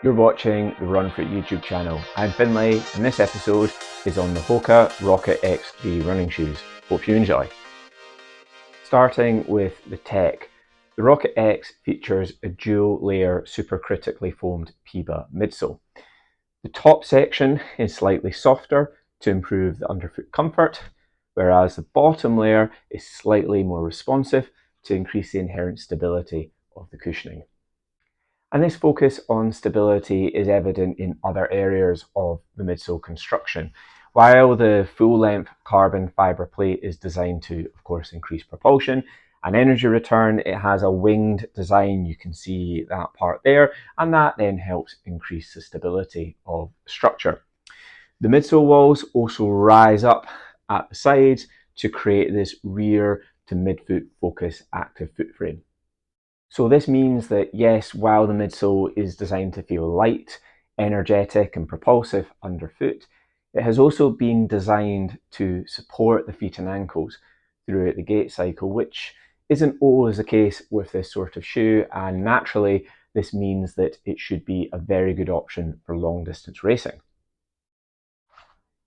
You're watching the Run For It YouTube channel. I'm Finlay and this episode is on the HOKA Rocket X running shoes. Hope you enjoy. Starting with the tech, the Rocket X features a dual layer supercritically foamed PEBA midsole. The top section is slightly softer to improve the underfoot comfort, whereas the bottom layer is slightly more responsive to increase the inherent stability of the cushioning. And this focus on stability is evident in other areas of the midsole construction. While the full-length carbon fibre plate is designed to, of course, increase propulsion and energy return, it has a winged design. You can see that part there, and that then helps increase the stability of the structure. The midsole walls also rise up at the sides to create this rear to midfoot focus active foot frame. So this means that yes, while the midsole is designed to feel light, energetic and propulsive underfoot, it has also been designed to support the feet and ankles throughout the gait cycle, which isn't always the case with this sort of shoe, and naturally this means that it should be a very good option for long distance racing.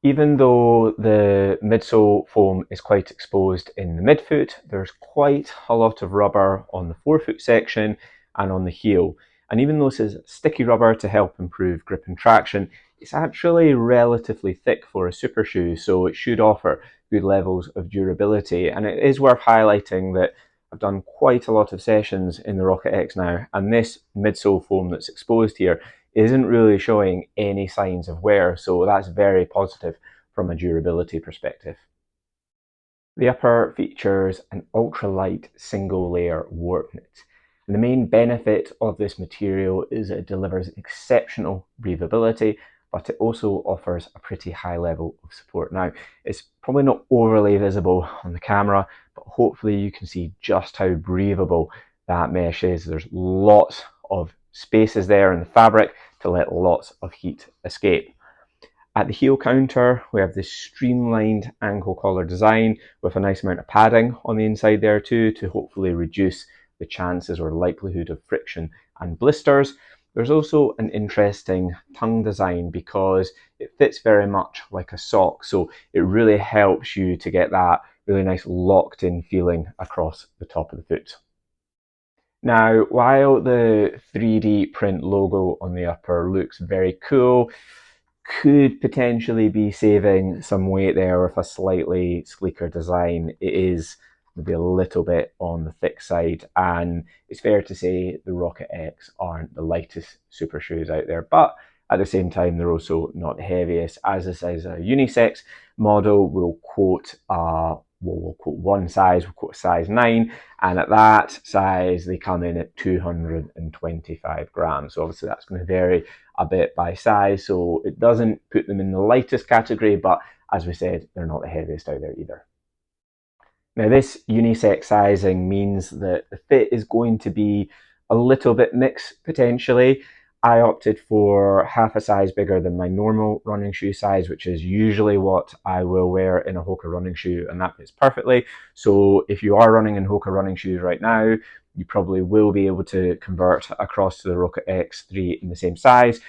Even though the midsole foam is quite exposed in the midfoot, there's quite a lot of rubber on the forefoot section and on the heel. And even though this is sticky rubber to help improve grip and traction, it's actually relatively thick for a super shoe, so it should offer good levels of durability. And it is worth highlighting that I've done quite a lot of sessions in the Rocket X now, and this midsole foam that's exposed here isn't really showing any signs of wear, so that's very positive from a durability perspective. The upper features an ultralight single layer warp knit. And the main benefit of this material is it delivers exceptional breathability, but it also offers a pretty high level of support. Now, it's probably not overly visible on the camera, but hopefully you can see just how breathable that mesh is. There's lots of spaces there in the fabric to let lots of heat escape. At the heel counter, we have this streamlined ankle collar design with a nice amount of padding on the inside there too, to hopefully reduce the chances or likelihood of friction and blisters. There's also an interesting tongue design because it fits very much like a sock, so it really helps you to get that really nice locked in feeling across the top of the foot. Now, while the 3D print logo on the upper looks very cool, could potentially be saving some weight there with a slightly sleeker design. It is maybe a little bit on the thick side, and it's fair to say the Rocket X aren't the lightest super shoes out there, but at the same time they're also not the heaviest. As this is a unisex model, we'll quote one size, we'll quote a size 9, and at that size they come in at 225 grams. So obviously that's going to vary a bit by size, so it doesn't put them in the lightest category, but as we said, they're not the heaviest out there either. Now this unisex sizing means that the fit is going to be a little bit mixed potentially. I opted for half a size bigger than my normal running shoe size, which is usually what I will wear in a HOKA running shoe, and that fits perfectly. So if you are running in HOKA running shoes right now, you probably will be able to convert across to the Rocket X3 in the same size,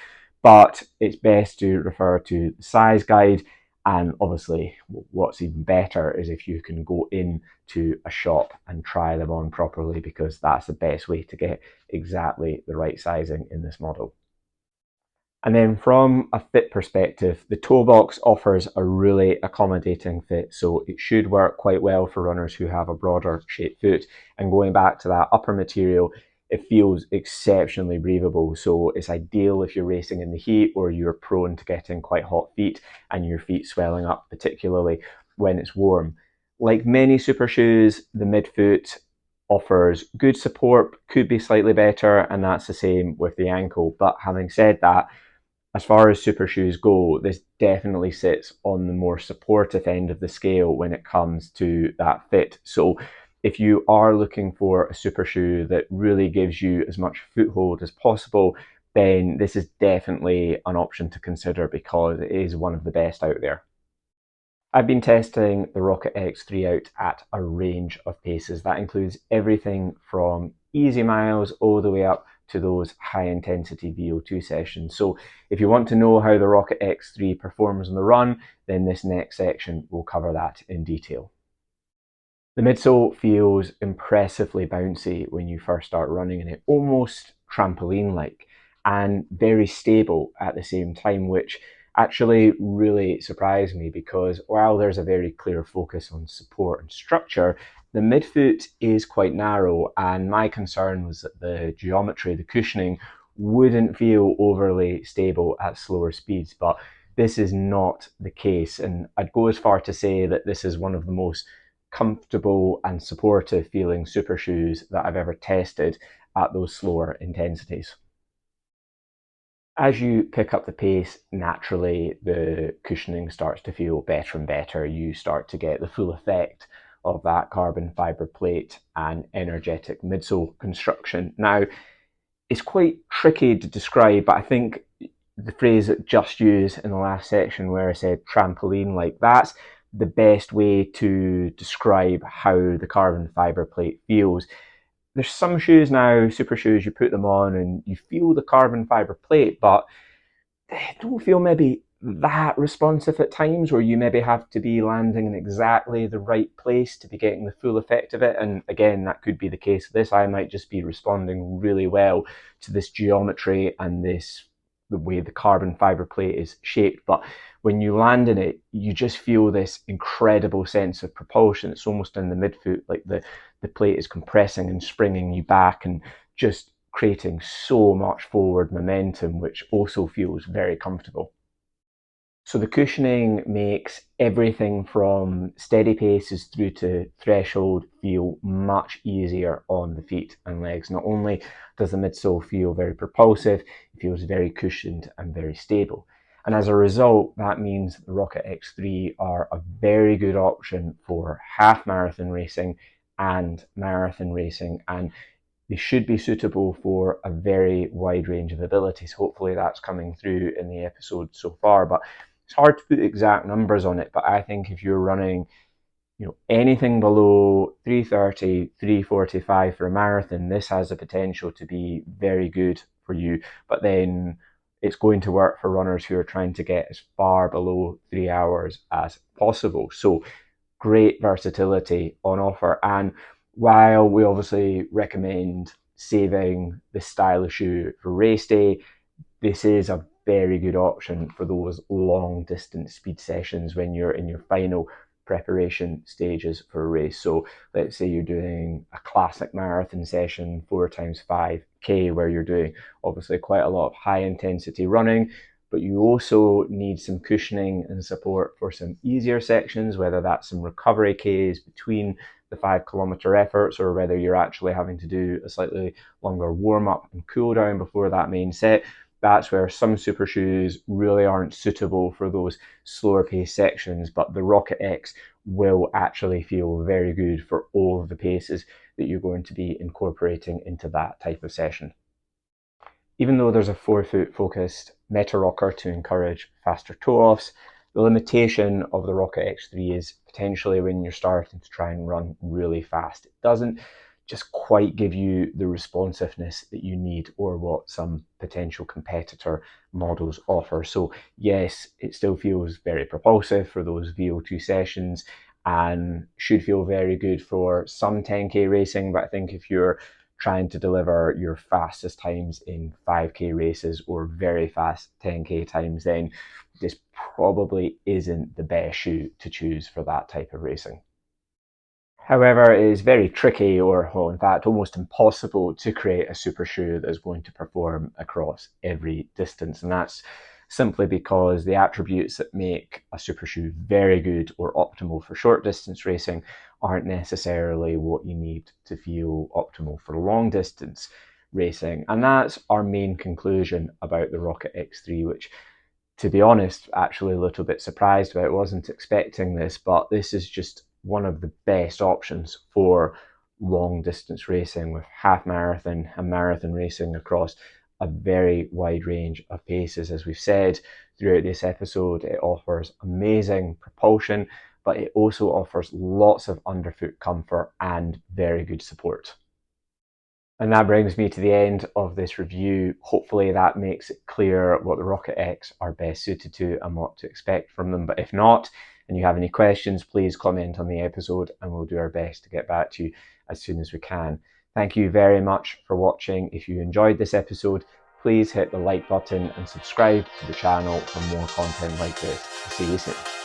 but it's best to refer to the size guide. And obviously what's even better is if you can go into a shop and try them on properly, because that's the best way to get exactly the right sizing in this model. And then from a fit perspective, the toe box offers a really accommodating fit, so it should work quite well for runners who have a broader shaped foot. And going back to that upper material, it feels exceptionally breathable, so it's ideal if you're racing in the heat or you're prone to getting quite hot feet and your feet swelling up, particularly when it's warm. Like many super shoes, the midfoot offers good support, could be slightly better, and that's the same with the ankle. But having said that, as far as super shoes go, this definitely sits on the more supportive end of the scale when it comes to that fit. So if you are looking for a super shoe that really gives you as much foothold as possible, then this is definitely an option to consider because it is one of the best out there. I've been testing the Rocket X3 out at a range of paces. That includes everything from easy miles all the way up to those high intensity VO2 sessions. So if you want to know how the Rocket X3 performs on the run, then this next section will cover that in detail. The midsole feels impressively bouncy when you first start running in it, almost trampoline-like, and very stable at the same time, which actually really surprised me because while there's a very clear focus on support and structure, the midfoot is quite narrow, and my concern was that the geometry, the cushioning, wouldn't feel overly stable at slower speeds, but this is not the case, and I'd go as far to say that this is one of the most comfortable and supportive feeling super shoes that I've ever tested at those slower intensities. As you pick up the pace, naturally the cushioning starts to feel better and better. You start to get the full effect of that carbon fibre plate and energetic midsole construction. Now, it's quite tricky to describe, but I think the phrase that just used in the last section where I said trampoline-like, that's the best way to describe how the carbon fibre plate feels. There's some shoes now, super shoes, you put them on and you feel the carbon fibre plate, but they don't feel maybe that responsive at times, where you maybe have to be landing in exactly the right place to be getting the full effect of it. And again, that could be the case with this. I might just be responding really well to this geometry and the way the carbon fibre plate is shaped. But when you land in it, you just feel this incredible sense of propulsion. It's almost in the midfoot, like the plate is compressing and springing you back and just creating so much forward momentum, which also feels very comfortable. So the cushioning makes everything from steady paces through to threshold feel much easier on the feet and legs. Not only does the midsole feel very propulsive, it feels very cushioned and very stable. And as a result, that means the Rocket X3 are a very good option for half marathon racing and marathon racing, and they should be suitable for a very wide range of abilities. Hopefully that's coming through in the episode so far, but it's hard to put exact numbers on it. But I think if you're running, anything below 3:30, 3:45 for a marathon, this has the potential to be very good for you. But then it's going to work for runners who are trying to get as far below 3 hours as possible. So great versatility on offer. And while we obviously recommend saving this style of shoe for race day, this is a very good option for those long distance speed sessions when you're in your final preparation stages for a race. So let's say you're doing a classic marathon session, 4x5K, where you're doing obviously quite a lot of high intensity running, but you also need some cushioning and support for some easier sections, whether that's some recovery Ks between the 5 kilometer efforts, or whether you're actually having to do a slightly longer warm up and cool down before that main set. That's where some super shoes really aren't suitable for those slower pace sections, but the Rocket X will actually feel very good for all of the paces that you're going to be incorporating into that type of session. Even though there's a forefoot focused meta rocker to encourage faster toe offs, the limitation of the Rocket X3 is potentially when you're starting to try and run really fast. It doesn't just quite give you the responsiveness that you need, or what some potential competitor models offer. So yes, it still feels very propulsive for those VO2 sessions and should feel very good for some 10K racing, but I think if you're trying to deliver your fastest times in 5K races or very fast 10K times, then this probably isn't the best shoe to choose for that type of racing. However, it is very tricky, or well, in fact almost impossible, to create a super shoe that is going to perform across every distance, and that's simply because the attributes that make a super shoe very good or optimal for short distance racing aren't necessarily what you need to feel optimal for long distance racing. And that's our main conclusion about the Rocket X3, which, to be honest, actually a little bit surprised about. I wasn't expecting this, but this is just one of the best options for long distance racing, with half marathon and marathon racing across a very wide range of paces. As we've said throughout this episode, it offers amazing propulsion, but it also offers lots of underfoot comfort and very good support. And that brings me to the end of this review. Hopefully that makes it clear what the Rocket X are best suited to and what to expect from them. But if not, and you have any questions, please comment on the episode and we'll do our best to get back to you as soon as we can. Thank you very much for watching. If you enjoyed this episode, please hit the like button and subscribe to the channel for more content like this. I'll see you soon.